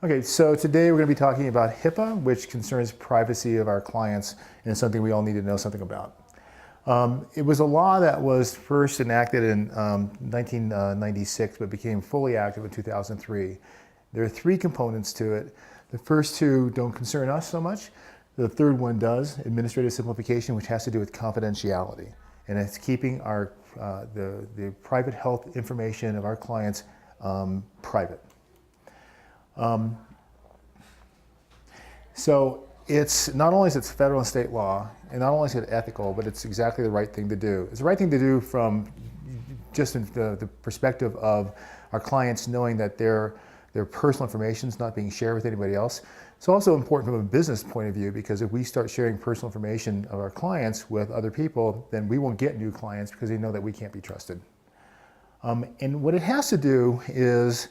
Okay, so today we're going to be talking about Hipaa, which concerns privacy of our clients, and it's something we all need to know something about. It was a law that was first enacted in 1996, but became fully active in 2003. There are three components to it. The first two don't concern us so much. The third one does, administrative simplification, which has to do with confidentiality. And it's keeping our, the private health information of our clients private. So it's not only is it federal and state law, and not only is it ethical, but it's exactly the right thing to do. It's the right thing to do from just the perspective of our clients knowing that their personal information is not being shared with anybody else. It's also important from a business point of view, because if we start sharing personal information of our clients with other people, then we won't get new clients because they know that we can't be trusted. And what it has to do is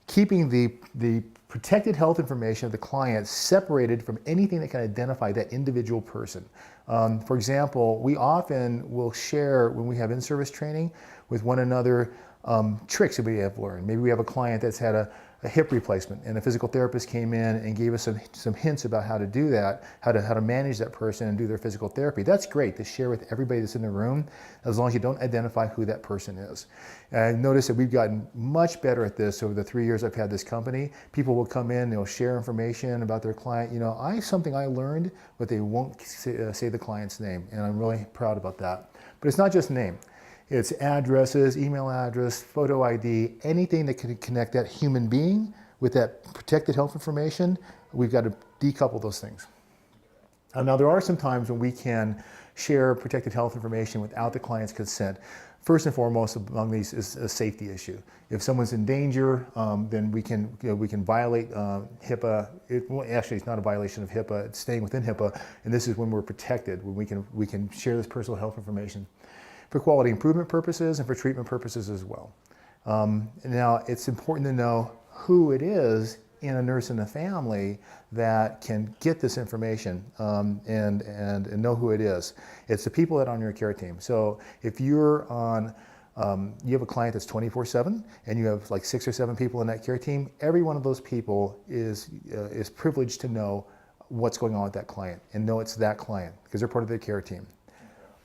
keeping the protected health information of the client separated from anything that can identify that individual person. For example, we often will share, when we have in-service training, with one another tricks that we have learned. Maybe we have a client that's had a hip replacement, and a physical therapist came in and gave us some hints about how to do that, how to manage that person and do their physical therapy. That's great to share with everybody that's in the room, as long as you don't identify who that person is. And I've noticed that we've gotten much better at this over the 3 years I've had this company. People will come in, they'll share information about their client. You know, something I learned, but they won't say the client's name, and I'm really proud about that. But it's not just name. It's addresses, email address, photo ID, anything that can connect that human being with that protected health information. We've got to decouple those things. Now, there are some times when we can share protected health information without the client's consent. First and foremost among these is a safety issue. If someone's in danger, then we can violate HIPAA. Actually, it's not a violation of HIPAA. It's staying within HIPAA, and this is when we're protected, when we can share this personal health information for quality improvement purposes and for treatment purposes as well. Now, it's important to know who it is in a nurse in the family that can get this information and know who it is. It's the people that are on your care team. So if you're on, you have a client that's 24/7 and you have like 6 or 7 people in that care team, every one of those people is privileged to know what's going on with that client and know it's that client because they're part of their care team.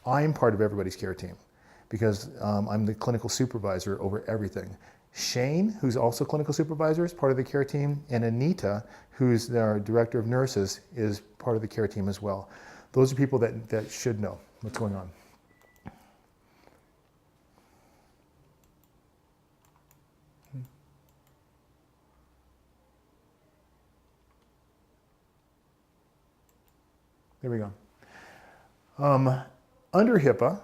I'm part of everybody's care team because I'm the clinical supervisor over everything. Shane, who's also clinical supervisor, is part of the care team, and Anita, who's our director of nurses, is part of the care team as well. Those are people that should know what's going on. There we go. Under HIPAA,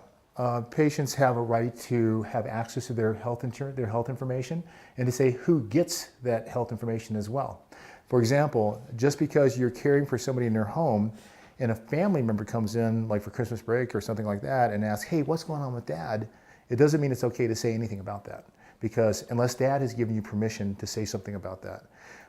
patients have a right to have access to their health information, and to say who gets that health information as well. For example, just because you're caring for somebody in their home and a family member comes in, like for Christmas break or something like that, and asks, hey, what's going on with dad? It doesn't mean it's okay to say anything about that, because unless dad has given you permission to say something about that.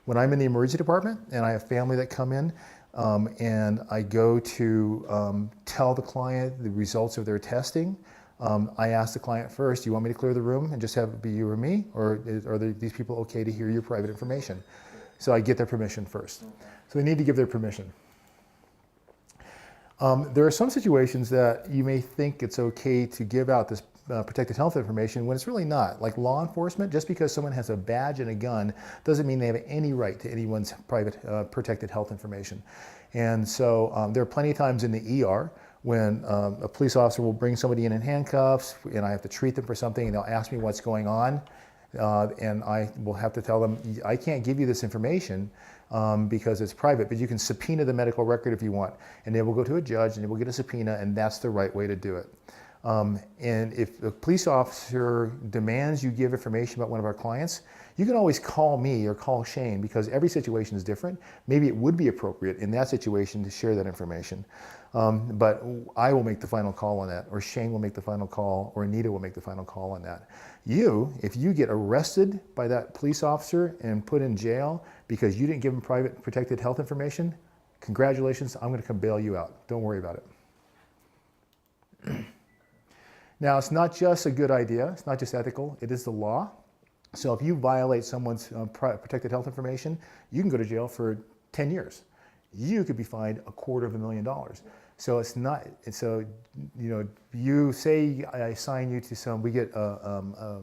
When I'm in the emergency department and I have family that come in, and I go to tell the client the results of their testing, I ask the client first, do you want me to clear the room and just have it be you or me? Or are these people okay to hear your private information? So I get their permission first. So they need to give their permission. There are some situations that you may think it's okay to give out this protected health information when it's really not. Like law enforcement, just because someone has a badge and a gun doesn't mean they have any right to anyone's private protected health information. And so there are plenty of times in the ER when a police officer will bring somebody in handcuffs and I have to treat them for something and they'll ask me what's going on. And I will have to tell them, I can't give you this information because it's private, but you can subpoena the medical record if you want. And they will go to a judge and they will get a subpoena, and that's the right way to do it. And if a police officer demands you give information about one of our clients, you can always call me or call Shane, because every situation is different. Maybe it would be appropriate in that situation to share that information. But I will make the final call on that, or Shane will make the final call, or Anita will make the final call on that. If you get arrested by that police officer and put in jail because you didn't give him private protected health information, congratulations, I'm going to come bail you out. Don't worry about it. Now, it's not just a good idea, it's not just ethical, it is the law. So if you violate someone's protected health information, you can go to jail for 10 years. You could be fined $250,000. So it's not, so, you know, you say I assign you to some, we get a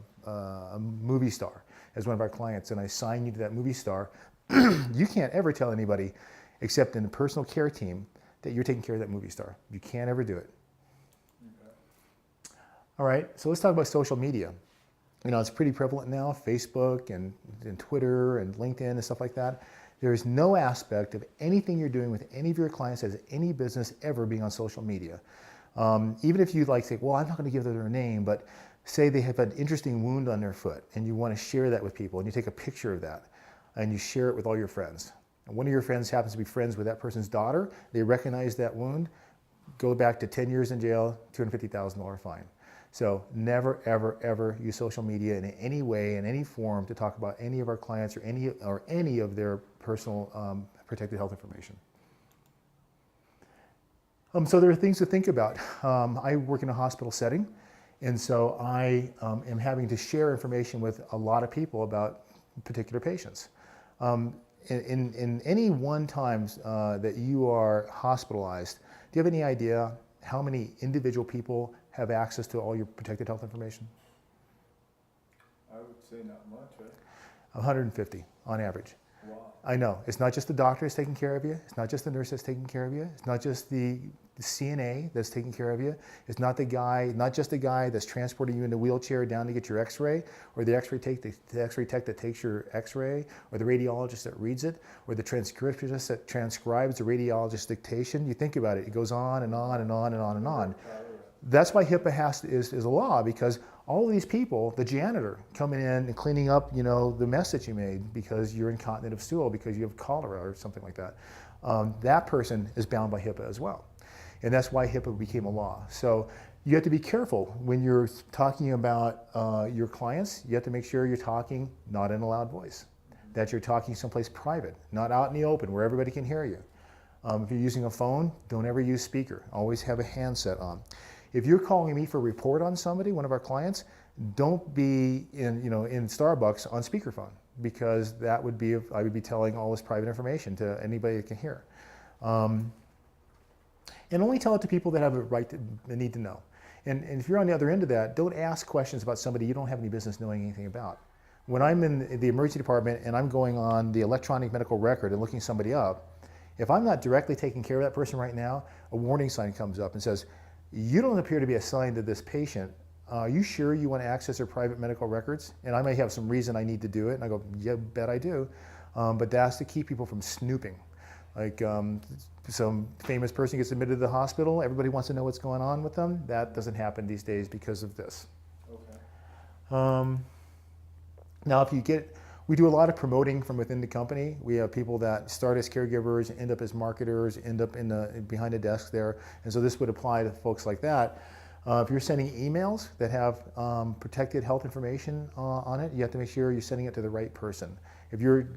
movie star as one of our clients, and I assign you to that movie star. You can't ever tell anybody except in the personal care team that you're taking care of that movie star. You can't ever do it. Okay. All right, so let's talk about social media. You know, it's pretty prevalent now, Facebook and Twitter and LinkedIn and stuff like that. There is no aspect of anything you're doing with any of your clients that has any business ever being on social media. Even if you like say, well, I'm not going to give them their name, but say they have an interesting wound on their foot and you want to share that with people and you take a picture of that and you share it with all your friends. And one of your friends happens to be friends with that person's daughter. They recognize that wound, go back to 10 years in jail, $250,000 fine. So never, ever, ever use social media in any way, in any form to talk about any of our clients or any of their personal protected health information. So there are things to think about. I work in a hospital setting, and so I am having to share information with a lot of people about particular patients. In any one times that you are hospitalized, do you have any idea how many individual people have access to all your protected health information? I would say not much, right? 150 on average. Wow. I know. It's not just the doctor that's taking care of you. It's not just the nurse that's taking care of you. It's not just the CNA that's taking care of you. It's not just the guy that's transporting you in a wheelchair down to get your x-ray, or the x-ray tech that takes your x-ray, or the radiologist that reads it, or the transcriptionist that transcribes the radiologist's dictation. You think about it. It goes on and on and on and on and on. That's why Hipaa is a law, because all of these people, the janitor coming in and cleaning up, you know, the mess that you made because you're incontinent of stool, because you have cholera or something like that, that person is bound by Hipaa as well. And that's why Hipaa became a law. So you have to be careful when you're talking about your clients. You have to make sure you're talking not in a loud voice, that you're talking someplace private, not out in the open where everybody can hear you. If you're using a phone, don't ever use speaker. Always have a handset on. If you're calling me for a report on somebody, one of our clients, don't be in Starbucks on speakerphone, because that would be, I would be telling all this private information to anybody that can hear. And only tell it to people that have a right to, need to know. And if you're on the other end of that, don't ask questions about somebody you don't have any business knowing anything about. When I'm in the emergency department and I'm going on the electronic medical record and looking somebody up, if I'm not directly taking care of that person right now, a warning sign comes up and says, you don't appear to be assigned to this patient. Are you sure you want to access their private medical records? And I may have some reason I need to do it. And I go, yeah, bet I do. But that's to keep people from snooping. Like some famous person gets admitted to the hospital, everybody wants to know what's going on with them. That doesn't happen these days because of this. Okay. Now, we do a lot of promoting from within the company. We have people that start as caregivers, end up as marketers, end up behind a desk there. And so this would apply to folks like that. If you're sending emails that have protected health information on it, you have to make sure you're sending it to the right person. If you're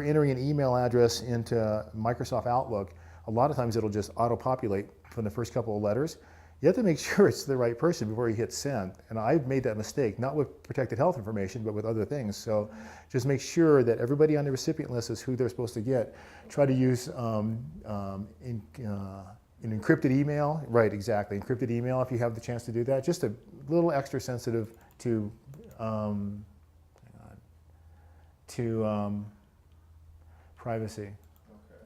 entering an email address into Microsoft Outlook, a lot of times it'll just auto-populate from the first couple of letters. You have to make sure it's the right person before you hit send. And I've made that mistake, not with protected health information, but with other things. So just make sure that everybody on the recipient list is who they're supposed to get. Try to use an encrypted email. Right, exactly. Encrypted email if you have the chance to do that. Just a little extra sensitive to privacy. Okay.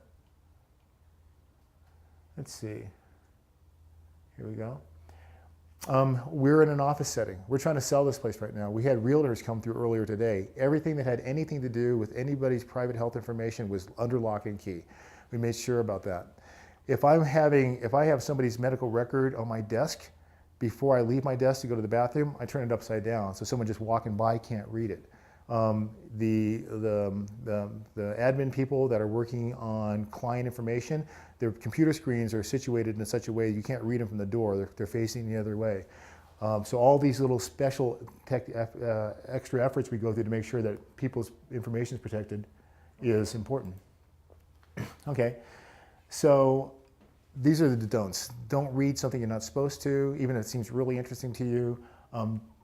Let's see. Here we go. We're in an office setting. We're trying to sell this place right now. We had realtors come through earlier today. Everything that had anything to do with anybody's private health information was under lock and key. We made sure about that. If I have somebody's medical record on my desk, before I leave my desk to go to the bathroom, I turn it upside down so someone just walking by can't read it. The admin people that are working on client information, their computer screens are situated in such a way you can't read them from the door. They're facing the other way. So all these little special extra efforts we go through to make sure that people's information is protected is important. Okay, so these are the don'ts. Don't read something you're not supposed to, even if it seems really interesting to you.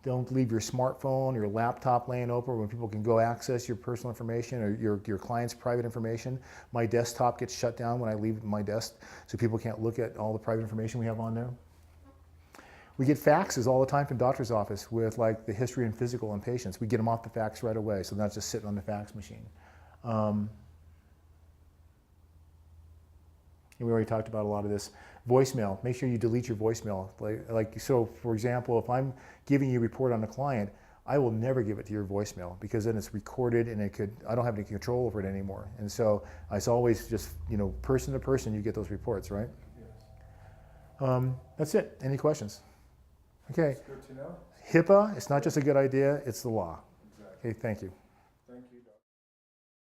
Don't leave your smartphone, your laptop laying open when people can go access your personal information or your client's private information. My desktop gets shut down when I leave my desk so people can't look at all the private information we have on there. We get faxes all the time from doctor's office with like the history and physical on patients. We get them off the fax right away, so they're not just sitting on the fax machine. And we already talked about a lot of this. Voicemail, make sure you delete your voicemail. So for example, if I'm giving you a report on a client, I will never give it to your voicemail because then it's recorded and I don't have any control over it anymore. And so it's always just, person to person you get those reports, right? Yes. That's it. Any questions? Okay. It's good to know. HIPAA, it's not just a good idea, it's the law. Exactly. Okay, thank you.